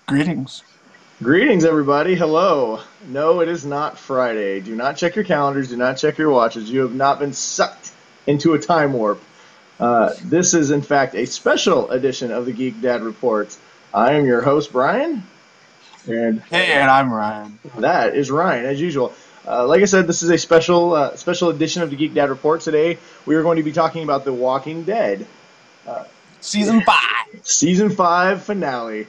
Greetings. Greetings, everybody. Hello. No, it is not Friday. Do not check your calendars. Do not check your watches. You have not been sucked into a time warp. This is, in fact, a special edition of the Geek Dad Report. I am your host, Brian, and Hey, and I'm Ryan. that is Ryan, as usual. Like I said, this is a special edition of the Geek Dad Report. Today, we are going to be talking about The Walking Dead Season 5. season 5 finale.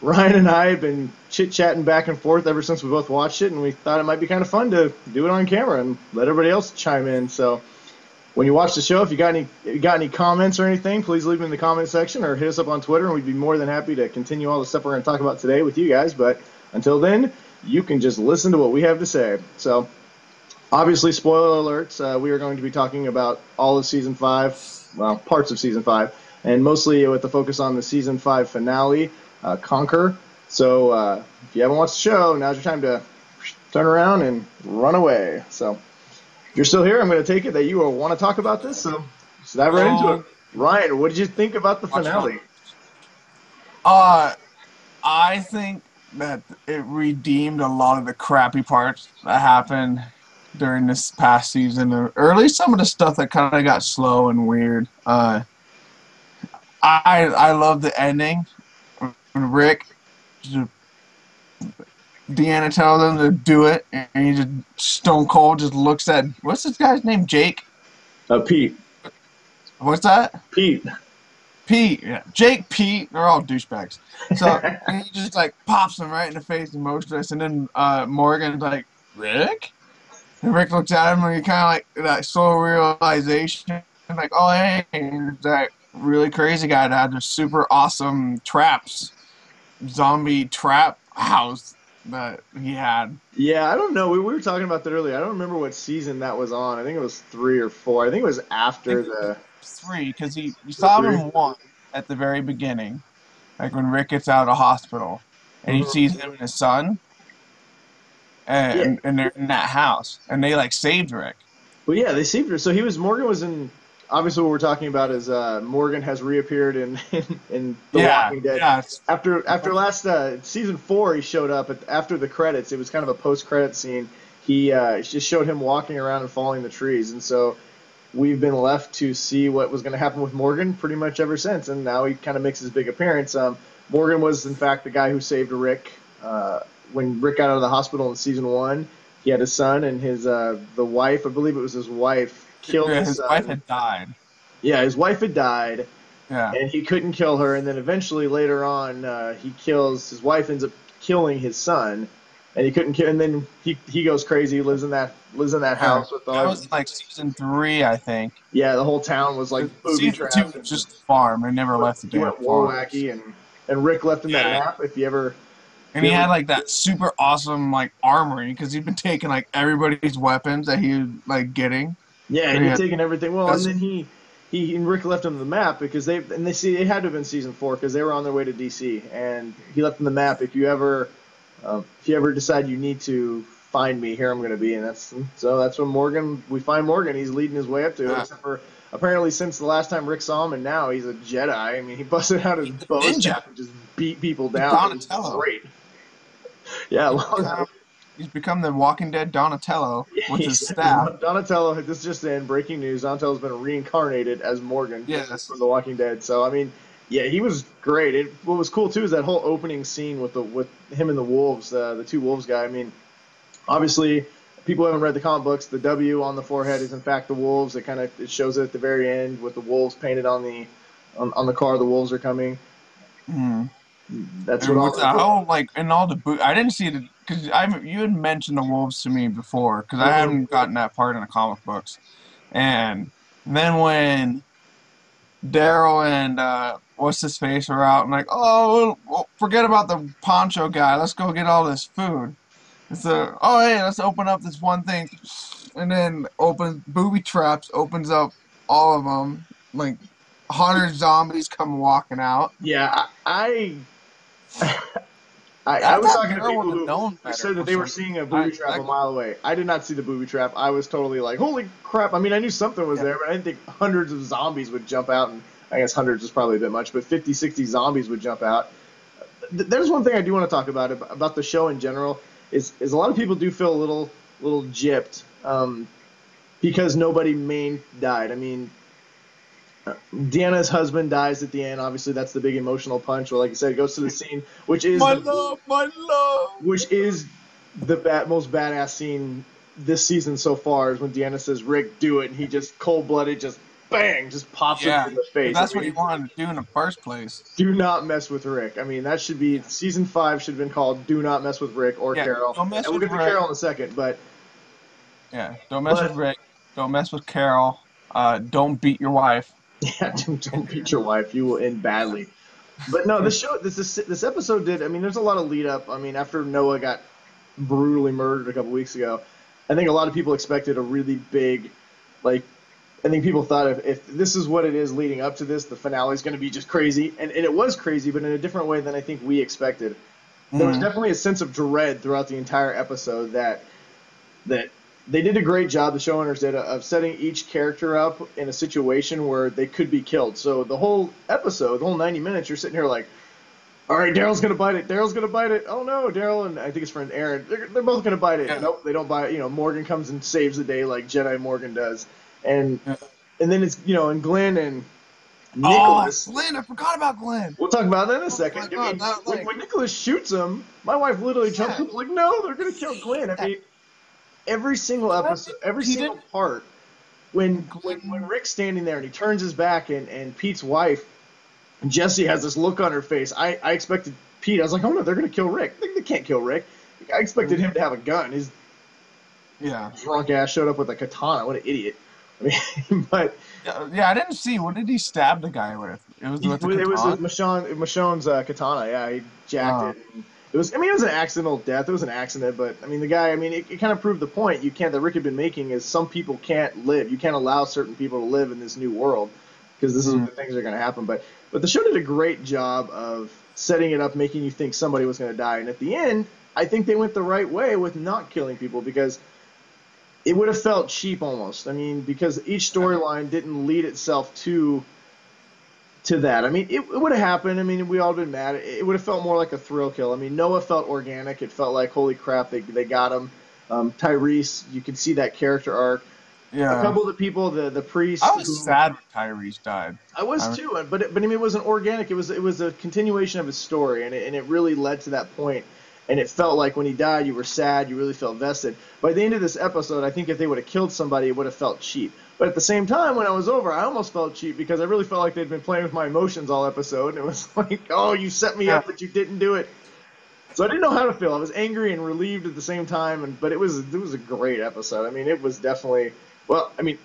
Ryan and I have been chit-chatting back and forth ever since we both watched it, and we thought it might be kind of fun to do it on camera and let everybody else chime in. So when you watch the show, if you got any comments or anything, please leave them in the comment section or hit us up on Twitter, and we'd be more than happy to continue all the stuff we're going to talk about today with you guys. But until then, you can just listen to what we have to say. So obviously, spoiler alerts, we are going to be talking about all of Season 5, well, parts of Season 5, and mostly with the focus on the Season 5 finale, Conquer. So if you haven't watched the show, now's your time to turn around and run away. So if you're still here, I'm going to take it that you will want to talk about this, so let's dive right into it. Ryan, what did you think about the finale? I think that it redeemed a lot of the crappy parts that happened during this past season, or at least some of the stuff that kind of got slow and weird. I love the ending. When Rick, Deanna tells him to do it, and he just stone cold just looks at, what's this guy's name? Jake? Pete. What's that? Pete. Pete, yeah. Jake, Pete, they're all douchebags. So he just like pops him right in the face, emotionless, and then Morgan's like, Rick? And Rick looks at him and he kind of like that slow realization, like, oh hey, that really crazy guy that had this super awesome zombie trap house that he had. Yeah, I don't know. We were talking about that earlier. I don't remember what season that was on. I think it was 3 or 4. I think it was after the 3, because you saw him in 1 at the very beginning, like when Rick gets out of the hospital, and he sees him and his son, and they're in that house, and they like saved Rick. Well, yeah, they saved her. So Morgan was in. Obviously, what we're talking about is Morgan has reappeared in The Walking Dead. Yeah. After last season 4, he showed up after the credits. It was kind of a post-credit scene. He just showed him walking around and following the trees, and so we've been left to see what was going to happen with Morgan pretty much ever since. And now he kind of makes his big appearance. Morgan was in fact the guy who saved Rick when Rick got out of the hospital in season 1. He had his son and his the wife. I believe it was his wife. Killed his son. Wife had died. Yeah, his wife had died, yeah, and he couldn't kill her. And then eventually, later on, his wife ends up killing his son, and he couldn't kill. And then he goes crazy. He lives in that house with all. That was like season 3, I think. Yeah, the whole town was like booby trapped. Season 2 was just a farm. I never left the damn farm. He went war wacky, and Rick left him that map. If you ever. And he had like that super awesome like armory because he'd been taking like everybody's weapons that he was like getting. Yeah, he'd taken everything. Well, and then he and Rick left him the map because they had to have been season 4 because they were on their way to DC, and he left them the map. If you ever decide you need to find me, here I'm going to be, and that's when we find Morgan. He's leading his way up to it. Except for apparently since the last time Rick saw him, and now he's a Jedi. I mean, he busted out his bow staff and just beat people down. Donatello. Great. Yeah, he's become the Walking Dead Donatello with his staff. Donatello, this just in, breaking news, Donatello's been reincarnated as Morgan from The Walking Dead. So, I mean, yeah, he was great. What was cool, too, is that whole opening scene with him and the wolves, the two wolves guy. I mean, obviously, people who haven't read the comic books, the W on the forehead is, in fact, the wolves. It shows it at the very end with the wolves painted on the car. The wolves are coming. Mm. That's and what with the whole like and all the I didn't see it because you had mentioned the wolves to me before because I hadn't gotten that part in the comic books, and then when Daryl and what's his face are out and like, oh well, forget about the poncho guy, let's go get all this food. So hey, let's open up this one thing, and then booby traps opens up all of them, like 100 zombies come walking out. Yeah, I was talking to people who said that they were seeing a booby trap a mile away. I did not see the booby trap. I was totally like, holy crap. I mean, I knew something was there, but I didn't think hundreds of zombies would jump out. And I guess hundreds is probably a bit much, but 50, 60 zombies would jump out. there's one thing I do want to talk about the show in general is a lot of people do feel a little gypped because nobody main died. I mean, Deanna's husband dies at the end. Obviously, that's the big emotional punch. Where, like I said, it goes to the scene, My love. which is the most badass scene this season so far. Is when Deanna says, "Rick, do it," and he just cold blooded, just bang, just pops him Yeah, in the 'cause face. that's I what he mean, wanted to do in the first place. do not mess with Rick. I mean, that should be season 5 should have been called "Do Not Mess with Rick" or Yeah, Carol, don't mess and we'll with get to Rick. Carol in a second. Yeah, don't mess with But Rick. Don't mess with Carol. Don't beat your wife. yeah, don't beat your wife. You will end badly. But no, this episode did. I mean, there's a lot of lead up. I mean, after Noah got brutally murdered a couple weeks ago, I think a lot of people expected a really big, like, I think people thought if this is what it is leading up to this, the finale is going to be just crazy, and it was crazy, but in a different way than I think we expected. There was Mm. definitely a sense of dread throughout the entire episode that they did a great job, the showrunners did, of setting each character up in a situation where they could be killed. So the whole episode, the whole 90 minutes, you're sitting here like, all right, Daryl's gonna bite it. Daryl's gonna bite it. Oh no, Daryl and I think his friend Aaron, they're both gonna bite it. Yeah. Nope, they don't bite it. You know, Morgan comes and saves the day like Jedi Morgan does, and Yeah. and then it's and Glenn and Oh, Nicholas. Glenn! I forgot about Glenn. We'll talk about that in a Oh my second. I God, mean, that like when Nicholas shoots him, my wife literally jumps yeah, up like, no, they're gonna kill Glenn. I yeah. mean, every single Glenn, episode, every he single didn't. part, when Glenn. Rick's standing there and he turns his back and Pete's wife Jesse has this look on her face. I expected Pete. I was like, oh no, they're gonna kill Rick. They can't kill Rick. I expected him to have a gun. His Yeah. drunk ass showed up with a katana. What an idiot. I mean, but Yeah, I didn't see. What did he stab the guy with? It was with the it was katana. Michonne's katana. Yeah, he jacked Uh, it. And it was. I mean, it was an accidental death. It was an accident, but I mean, the guy. I mean, it kind of proved the point. You can't. That Rick had been making is some people can't live. You can't allow certain people to live in this new world because this is mm, what things are going to happen. But the show did a great job of setting it up, making you think somebody was going to die, and at the end, I think they went the right way with not killing people because it would have felt cheap almost. I mean, because each storyline didn't lead itself to that. I mean, it would have happened. I mean, we all been mad. It would have felt more like a thrill kill. I mean, Noah felt organic. It felt like, holy crap, they got him. Tyrese, you could see that character arc. A yeah. couple of the people, the I priest, was who sad when Tyrese died. I was I mean, too, but I mean, it wasn't organic. It was a continuation of his story, and it really led to that point. And it felt like when he died, you were sad. You really felt vested. By the end of this episode, I think if they would have killed somebody, it would have felt cheap. But at the same time, when I was over, I almost felt cheap because I really felt like they'd been playing with my emotions all episode, and it was like, oh, you set me yeah. up, but you didn't do it. So I didn't know how to feel. I was angry and relieved at the same time, but it was a great episode. I mean, it was definitely well. I mean,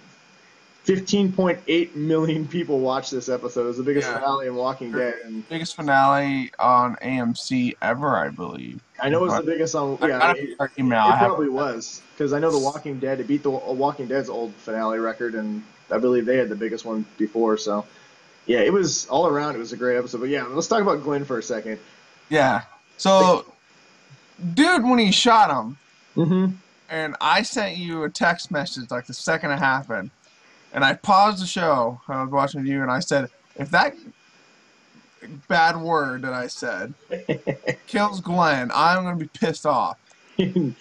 15.8 million people watched this episode. It was the biggest Yeah. finale in Walking Dead, and Biggest finale on AMC ever, I believe. I know it was the biggest on. I Yeah, got it from our email. it I have. probably was because I know the Walking Dead. It beat the Walking Dead's old finale record, and I believe they had the biggest one before. So yeah, it was all around. It was a great episode. But yeah, let's talk about Glenn for a second. Yeah. So, dude, when he shot him, Mm-hmm. and I sent you a text message like the second it happened, and I paused the show. I was watching with you, and I said, if that bad word that I said kills Glenn, I'm gonna be pissed off. And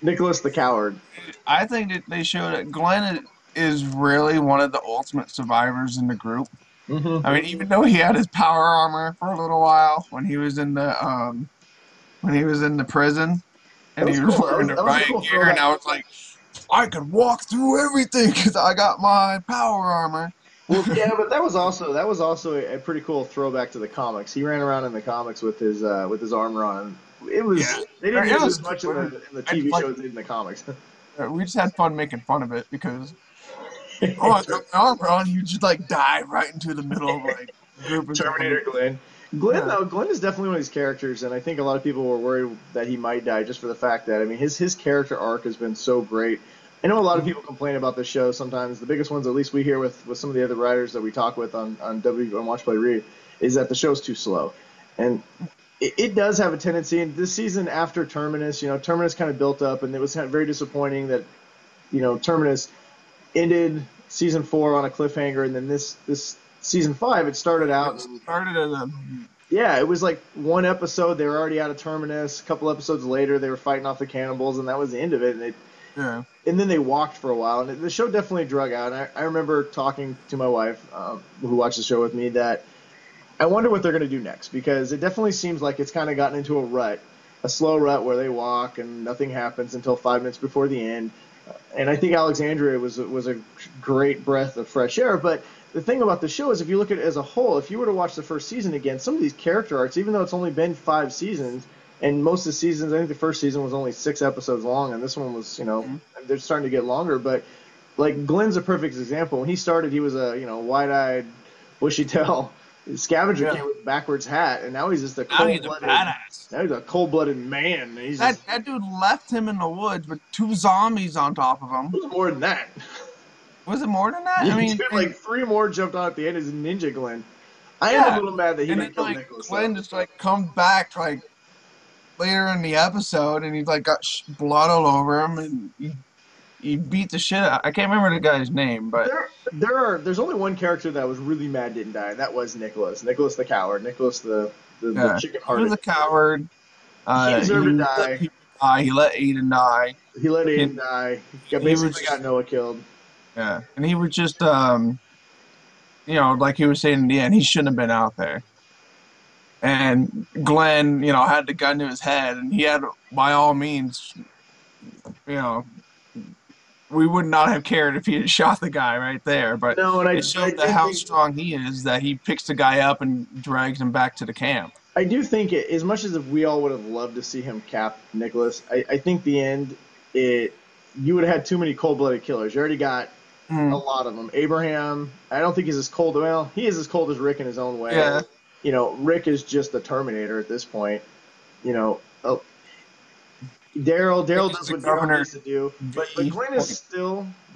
Nicholas the Coward. I think that they showed that Glenn is really one of the ultimate survivors in the group. Mm-hmm. I mean, even though he had his power armor for a little while when he was in the prison That and was he was cool. wearing the That was a riot cool gear, and throwback. I was like, I could walk through everything because I got my power armor. Well, yeah, but that was also a pretty cool throwback to the comics. He ran around in the comics with his armor on. It Yeah, was they didn't it use it was as much cool. in the I TV like show as they did in the comics. we just had fun making fun of it because oh, I got my armor on, you just like dive right into the middle of like a group of Terminator zombies. Glenn. Glenn Yeah, though, Glenn is definitely one of these characters, and I think a lot of people were worried that he might die just for the fact that I mean his character arc has been so great. I know a lot of people complain about this show sometimes. The biggest ones, at least we hear with some of the other writers that we talk with on Watch Play Read, is that the show's too slow, and it does have a tendency. And this season after Terminus, Terminus kind of built up, and it was kind of very disappointing that Terminus ended season 4 on a cliffhanger, and then this season 5 it started out. it started as a Yeah, it was like one episode they were already out of Terminus. A couple episodes later, they were fighting off the cannibals, and that was the end of it. Yeah. And then they walked for a while, and the show definitely drug out. And I remember talking to my wife, who watched the show with me, that I wonder what they're going to do next because it definitely seems like it's kind of gotten into a rut, a slow rut where they walk and nothing happens until 5 minutes before the end. And I think Alexandria was a great breath of fresh air. But the thing about the show is, if you look at it as a whole, if you were to watch the first season again, some of these character arcs, even though it's only been 5 seasons, and most of the seasons, I think the first season was only 6 episodes long, and this one was, Mhm. they're starting to get longer. But like Glenn's a perfect example. When he started, he was a wide-eyed, bushy-tailed scavenger Yeah. kid with a backwards hat, and now he's just a Now he's a cold-blooded. badass. Now he's a cold-blooded man. And he's That just that dude left him in the woods with 2 zombies on top of him. it was more than that. Was it more than that? Yeah, I mean, dude, like three more jumped on at the end as Ninja Glenn. I am a yeah. little mad that he And then didn't kill like Nicholas though. Glenn just like comes back like later in the episode, and he's like got blood all over him, and he beat the shit out. I can't remember the guy's name, but There's only one character that I was really mad didn't die, and that was Nicholas. Nicholas the coward. Nicholas the yeah, chicken he was hearted. a coward. He deserved to He let die. people die. He let Aiden die. He let He, Aiden die. he was Basically got just Noah killed. yeah, and he was just like he was saying in the end, he shouldn't have been out there. And Glenn, had the gun to his head, and he had, by all means, you know, we would not have cared if he had shot the guy right there. But No, and it I shows that did how think strong he is that he picks the guy up and drags him back to the camp. I do think it, as much as we all would have loved to see him cap Nicholas, I think the end it you would have had too many cold blooded killers. You already got a Mm, lot of them. Abraham, I don't think he's as cold. Well, he is as cold as Rick in his own way. yeah, Rick is just the Terminator at this point. Oh, Daryl he's does the what Daryl governor needs to do, but V.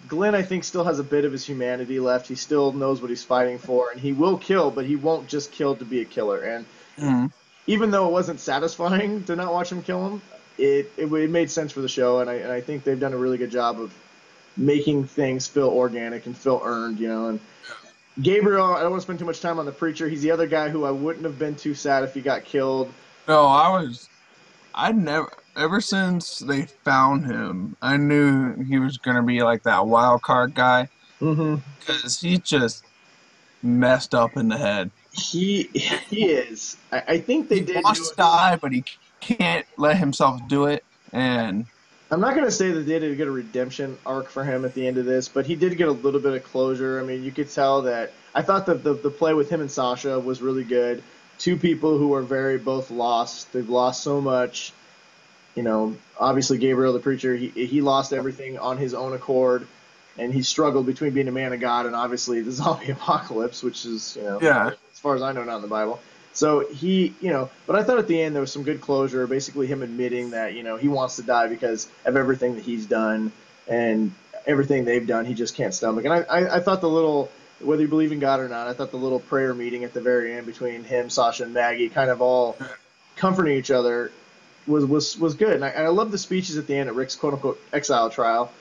Glenn I think still has a bit of his humanity left. He still knows what he's fighting for, and he will kill, but he won't just kill to be a killer. And Mm, even though it wasn't satisfying to not watch him kill him, it made sense for the show, and I think they've done a really good job of making things feel organic and feel earned. And Gabriel, I don't want to spend too much time on the preacher. He's the other guy who I wouldn't have been too sad if he got killed. no, I never, ever since they found him, I knew he was gonna be like that wild card guy Mm-hmm. because he just messed up in the head. He is. I think they He did do wants to die, but he can't let himself do it. And I'm not going to say that they did get a redemption arc for him at the end of this, but he did get a little bit of closure. I mean, you could tell that. I thought that the play with him and Sasha was really good. Two people who are very both lost. They've lost so much. Obviously Gabriel the preacher, he lost everything on his own accord, and he struggled between being a man of God and obviously the zombie apocalypse, which is yeah, as far as I know, not in the Bible. So but I thought at the end there was some good closure, basically him admitting that he wants to die because of everything that he's done and everything they've done, he just can't stomach. And I thought the little, whether you believe in God or not, I thought the little prayer meeting at the very end between him, Sasha, and Maggie, kind of all comforting each other, was good. And I love the speeches at the end at Rick's quote unquote exile trial.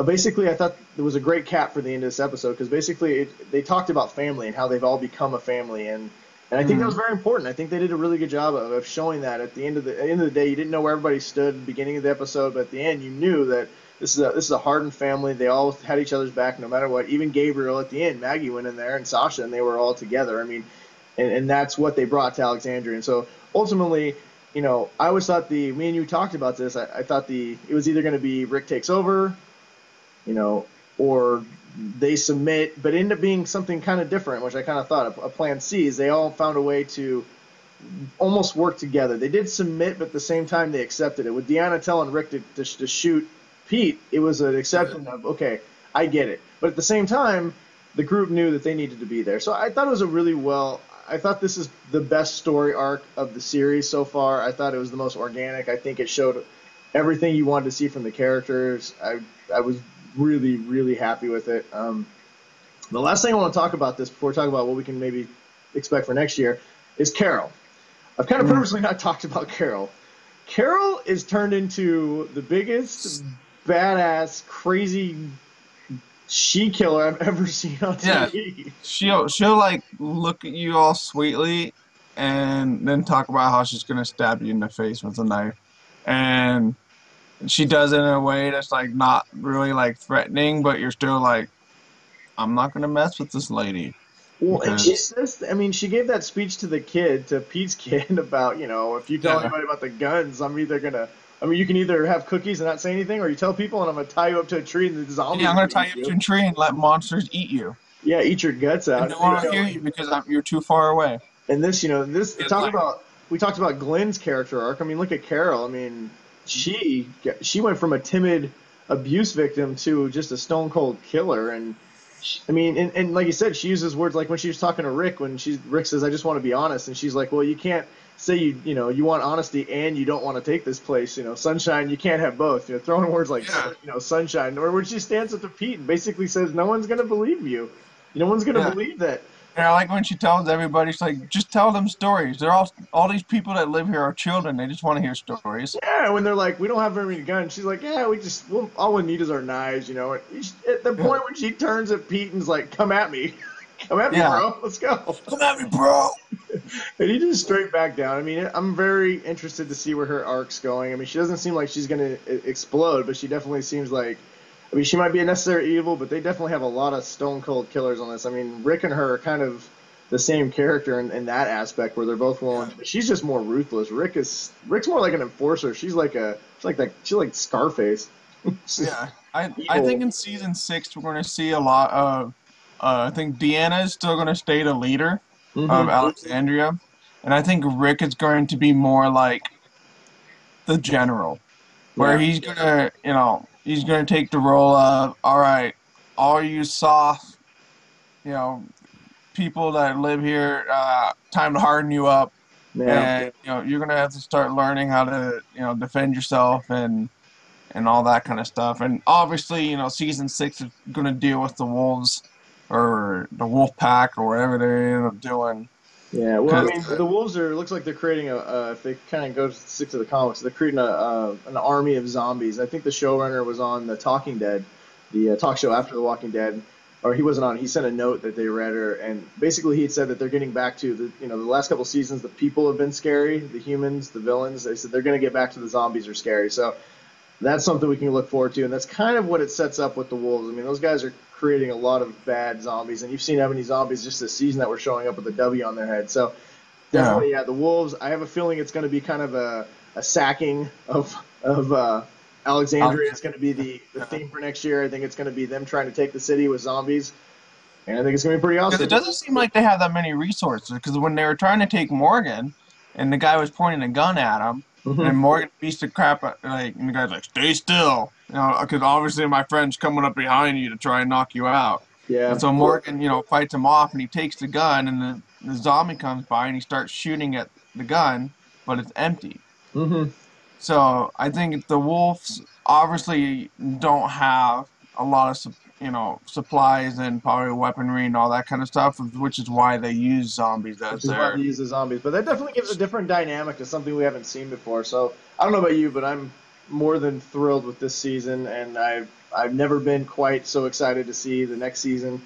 Basically, I thought it was a great cap for the end of this episode because basically they talked about family and how they've all become a family, and I think that was mm, very important. I think they did a really good job of showing that at the end of the day, you didn't know where everybody stood at the beginning of the episode, but at the end, you knew that this is a hardened family. They all had each other's back no matter what. Even Gabriel at the end, Maggie went in there and Sasha, and they were all together. I mean, and that's what they brought to Alexandria. And so ultimately, I always thought me and you talked about this. I thought it was either going to be Rick takes over, or they submit, but ended up being something kind of different, which I kind of thought a plan C is they all found a way to almost work together. They did submit, but at the same time they accepted it. With Deanna telling Rick to shoot Pete, it was an acceptance of, okay, I get it. But at the same time, the group knew that they needed to be there. So I thought it was I thought this is the best story arc of the series so far. I thought it was the most organic. I think it showed everything you wanted to see from the characters. I was really, really happy with it. The last thing I want to talk about this before we talk about what we can maybe expect for next year is Carol. I've kind of mm. purposely not talked about Carol. Carol is turned into the biggest badass, crazy she killer I've ever seen on Yeah, TV. she'll like look at you all sweetly, and then talk about how she's gonna stab you in the face with a knife. And she does it in a way that's like not really like threatening, but you're still like, I'm not gonna mess with this lady Well, and she because says, I mean, she gave that speech to the kid, to Pete's kid, about, if you tell yeah, anybody about the guns, I mean, you can either have cookies and not say anything, or you tell people and I'm gonna tie you up to a tree and the yeah, zombies I'm are gonna gonna tie eat you up to you. a tree and let monsters eat you, Yeah, eat your guts and out. no one will hear you because you're too far away. And this, It's like, we talked about Glenn's character arc. I mean, look at Carol. I mean, she went from a timid abuse victim to just a stone cold killer. And I mean, and like you said, she uses words like when she was talking to Rick, when Rick says, "I just want to be honest," and she's like, "Well, you can't say you want honesty and you don't want to take this place. Sunshine, you can't have both." Throwing words like yeah, sunshine, or when she stands up to Pete and basically says, "No one's gonna believe you. No one's gonna yeah. believe that." And I like when she tells everybody, she's like, just tell them stories. They're all these people that live here are children. They just want to hear stories. Yeah, when they're like, we don't have very many guns, she's like, yeah, all we need is our knives. At the Yeah, point when she turns at Pete and's like, come at me, come at me, yeah. bro, let's go. Come at me, bro. And he just straight back down. I mean, I'm very interested to see where her arc's going. I mean, she doesn't seem like she's gonna explode, but she definitely seems like, I mean, she might be a necessary evil, but they definitely have a lot of stone cold killers on this. I mean, Rick and her are kind of the same character in that aspect, where they're both willing. Yeah, She's just more ruthless. Rick's more like an enforcer. She's like Scarface. She's yeah. I think evil. in season 6 we're going to see a lot of. I think Deanna is still going to stay the leader of Hmm. Alexandria, and I think Rick is going to be more like the general, where Yeah. he's gonna take the role of, all right, all you soft, you know, people that live here, time to harden you up, Yeah. and you're gonna have to start learning how to defend yourself and all that kind of stuff. And obviously, season 6 is gonna deal with the wolves or the wolf pack or whatever they end up doing. Yeah, well, I Because mean, the Wolves looks like they're creating if they kind of go stick to the comics, they're creating an army of zombies. I think the showrunner was on The Talking Dead, the talk show after The Walking Dead, or he wasn't on. He sent a note that they read her, and basically he had said that they're getting back to the last couple seasons, the people have been scary, the humans, the villains. They said they're going to get back to the zombies are scary. So that's something we can look forward to, and that's kind of what it sets up with the Wolves. I mean, those guys are creating a lot of bad zombies, and you've seen how many zombies just this season that were showing up with a W on their head. So yeah, definitely, yeah, the Wolves. I have a feeling it's going to be kind of a sacking of Alexandria. It's going to be the yeah. theme for next year. I think it's going to be them trying to take the city with zombies, and I think it's going to be pretty Because it awesome. doesn't seem like they have that many resources. Because when they were trying to take Morgan, and the guy was pointing a gun at him, and Hmm. Morgan beats the crap out, and the guy's like, "Stay still," because obviously my friend's coming up behind you to try and knock you out. And Yeah. so Morgan, fights him off, and he takes the gun, and the zombie comes by, and he starts shooting at the gun, but it's empty. Hmm. So I think the wolves obviously don't have a lot of supplies and probably weaponry and all that kind of stuff, which is why they use zombies as Which is why their. they use the zombies. But that definitely gives a different dynamic to something we haven't seen before. So I don't know about you, but I'm more than thrilled with this season, and I've never been quite so excited to see the next season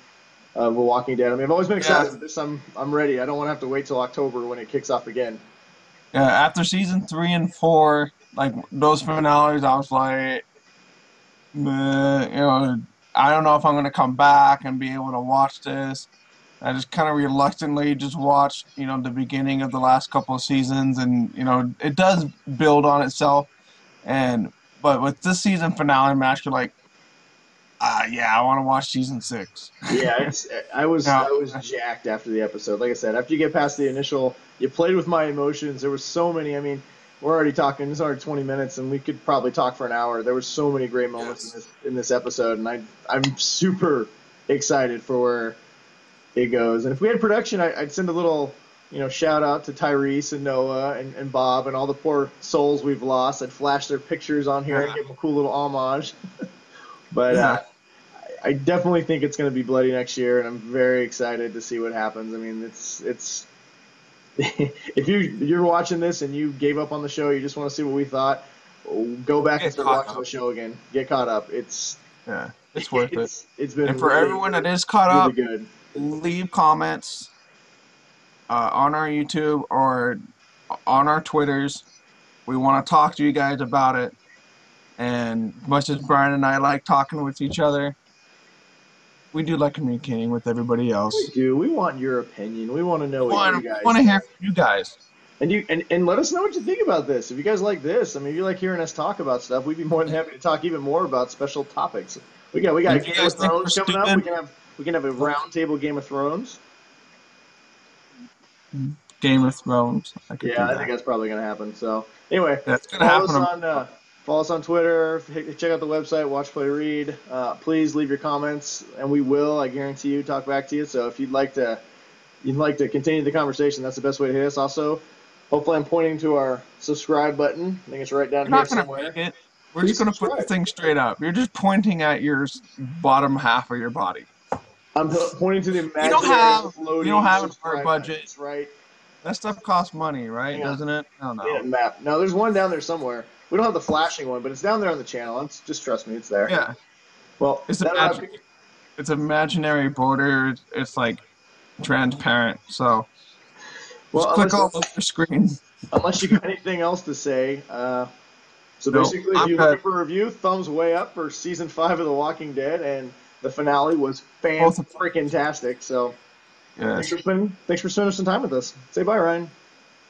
of The Walking Dead. I mean, I've always been Yeah, excited, but this I'm ready. I don't want to have to wait till October when it kicks off again. yeah. After season 3 and 4, like those finales, I was like, "Meh," I don't know if I'm gonna come back and be able to watch this. I just kind of reluctantly just watched, the beginning of the last couple of seasons, and it does build on itself. And but with this season finale match, you're like, yeah, I want to watch season 6. Yeah, Now, I was jacked after the episode. Like I said, after you get past the initial, you played with my emotions. There were so many. I mean, we're already talking. It's already 20 minutes, and we could probably talk for an hour. There were so many great moments yes, in this episode, and I'm super excited for where it goes. And if we had production, I'd send a little shout out to Tyrese and Noah and Bob and all the poor souls we've lost. I'd flash their pictures on here and yeah, give them a cool little homage. But yeah, I definitely think it's going to be bloody next year, and I'm very excited to see what happens. I mean, it's if you're watching this and you gave up on the show, you just want to see what we thought, go back and get start caught watching the up. show again. Get caught up. It's Yeah, it's worth it. it's And been for really everyone that is caught really up, good. leave comments. on our YouTube or on our Twitters. We want to talk to you guys about it. And much as Brian and I like talking with each other, we do like communicating with everybody We else. do. We want your opinion. We want to know what you We guys want to hear think. from you guys. And let us know what you think about this. If you guys like this, I mean, if you like hearing us talk about stuff, we'd be more than happy to talk even more about special topics. We And got if you Game guys of think we're Thrones coming up. stupid, We can have a round table Game of Thrones. Game of Thrones, I could Yeah, do I think that. that's probably going to happen. So anyway, That's gonna follow happen. us on uh, follow us on Twitter. Check out the website. Watch, play, read. Please leave your comments, and we will. I guarantee you, talk back to you. So if you'd like to continue the conversation, that's the best way to hit us. Also, hopefully, I'm pointing to our subscribe button. I think it's right down You're here not gonna make somewhere. it. We're just Please gonna put the subscribe. thing straight up. You're just pointing at your bottom half of your body. I'm pointing to the We don't imaginary have we don't floating have an art subscribe button. budget. It's right. That stuff costs money, right? Hang on. Doesn't it? I don't Yeah, know. map. No, there's one down there somewhere. We don't have the flashing one, but it's down there on the channel. Just trust me, it's there. Yeah, Well, it's that about it's imaginary border. It's like transparent. So just well, click all over your screen. unless you got anything else to say. So Nope, basically, if I'm you're good. looking for a review, thumbs way up for season 5 of The Walking Dead, and the finale was fan Both of freaking tastic. So yes. thanks for spending some time with us. Say bye, Ryan.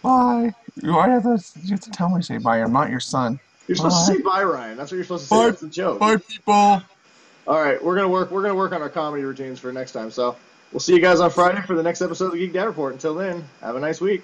Bye. You have to tell me to say bye. I'm not your son. You're supposed to Bye. say bye, Ryan. That's what you're supposed to say. Bye. That's the joke. Bye, people. All right, we're gonna work on our comedy routines for next time. So we'll see you guys on Friday for the next episode of the Geek Dad Report. Until then, have a nice week.